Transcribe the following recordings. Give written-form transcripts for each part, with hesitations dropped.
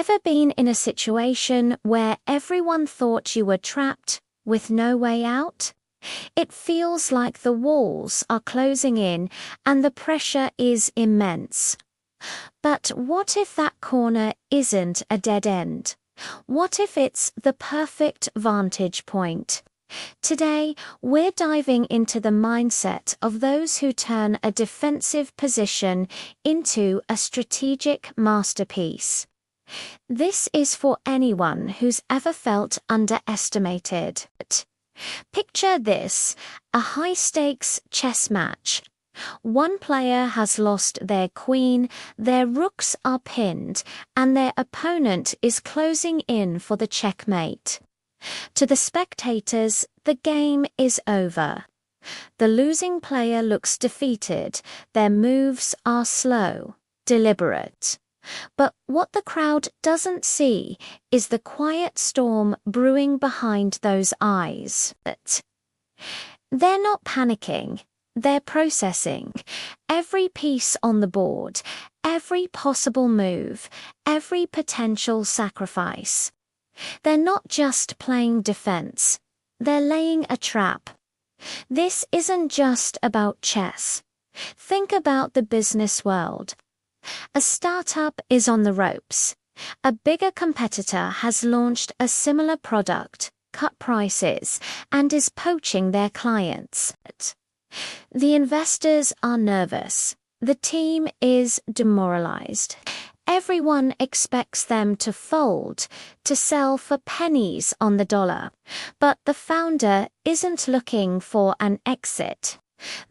Ever been in a situation where everyone thought you were trapped with no way out? It feels like the walls are closing in and the pressure is immense. But what if that corner isn't a dead end? What if it's the perfect vantage point? Today, we're diving into the mindset of those who turn a defensive position into a strategic masterpiece. This is for anyone who's ever felt underestimated. Picture this, a high-stakes chess match. One player has lost their queen, their rooks are pinned, and their opponent is closing in for the checkmate. To the spectators, the game is over. The losing player looks defeated, their moves are slow, deliberate. But what the crowd doesn't see is the quiet storm brewing behind those eyes. They're not panicking, they're processing. Every piece on the board, every possible move, every potential sacrifice. They're not just playing defense, they're laying a trap. This isn't just about chess. Think about the business world. A startup is on the ropes. A bigger competitor has launched a similar product, cut prices, and is poaching their clients. The investors are nervous. The team is demoralized. Everyone expects them to fold, to sell for pennies on the dollar. But the founder isn't looking for an exit.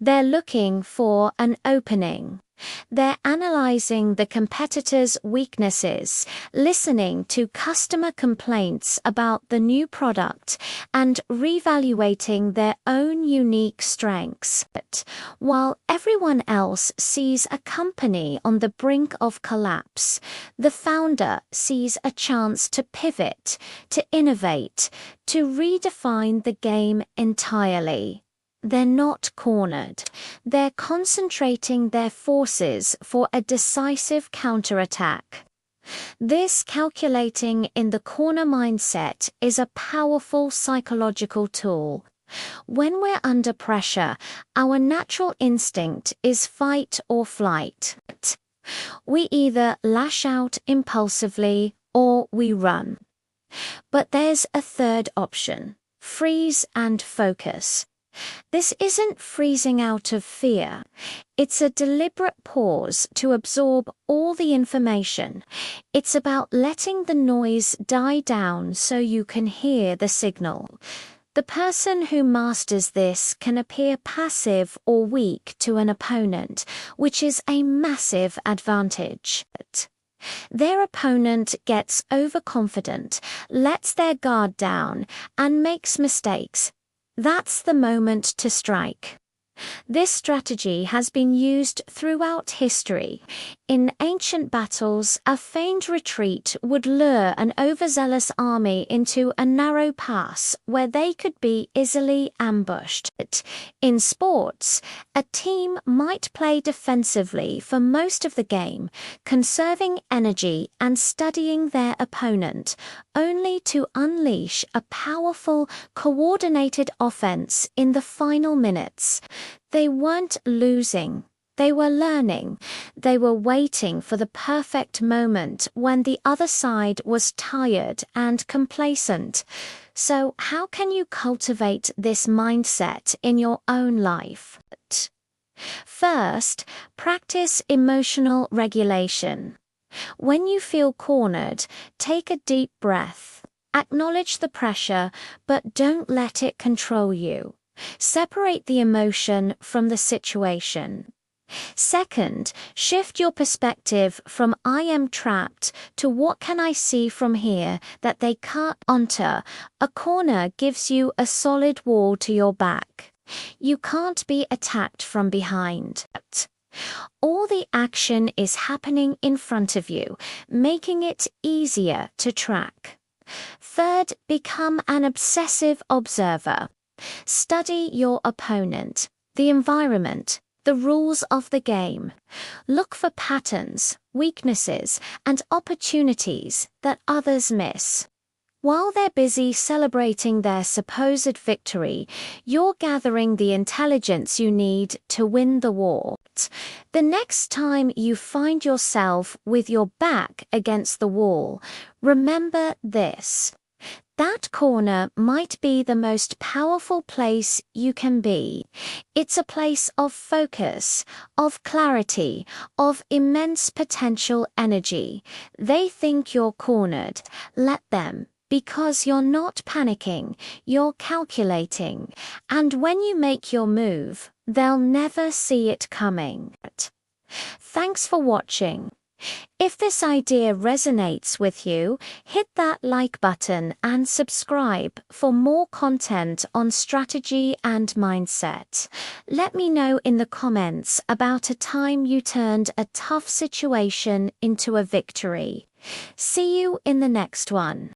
They're looking for an opening. They're analyzing the competitors' weaknesses, listening to customer complaints about the new product, and reevaluating their own unique strengths. While everyone else sees a company on the brink of collapse, the founder sees a chance to pivot, to innovate, to redefine the game entirely. They're not cornered. They're concentrating their forces for a decisive counterattack. This calculating in the corner mindset is a powerful psychological tool. When we're under pressure, our natural instinct is fight or flight. We either lash out impulsively or we run. But there's a third option: freeze and focus. This isn't freezing out of fear. It's a deliberate pause to absorb all the information. It's about letting the noise die down so you can hear the signal. The person who masters this can appear passive or weak to an opponent, which is a massive advantage. Their opponent gets overconfident, lets their guard down, and makes mistakes. That's the moment to strike. This strategy has been used throughout history. In ancient battles, a feigned retreat would lure an overzealous army into a narrow pass where they could be easily ambushed. In sports, a team might play defensively for most of the game, conserving energy and studying their opponent, only to unleash a powerful, coordinated offense in the final minutes. They weren't losing. They were learning. They were waiting for the perfect moment when the other side was tired and complacent. So how can you cultivate this mindset in your own life? First, practice emotional regulation. When you feel cornered, take a deep breath. Acknowledge the pressure, but don't let it control you. Separate the emotion from the situation. Second, shift your perspective from "I am trapped" to "what can I see from here that they can't enter." A corner gives you a solid wall to your back. You can't be attacked from behind. All the action is happening in front of you, making it easier to track. Third, become an obsessive observer. Study your opponent, the environment, The rules of the game. Look for patterns, weaknesses, and opportunities that others miss. While they're busy celebrating their supposed victory, you're gathering the intelligence you need to win the war. The next time you find yourself with your back against the wall, remember this. That corner might be the most powerful place you can be. It's a place of focus, of clarity, of immense potential energy. They think you're cornered. Let them. Because you're not panicking, you're calculating. And when you make your move, they'll never see it coming. Thanks for watching. If this idea resonates with you, hit that like button and subscribe for more content on strategy and mindset. Let me know in the comments about a time you turned a tough situation into a victory. See you in the next one.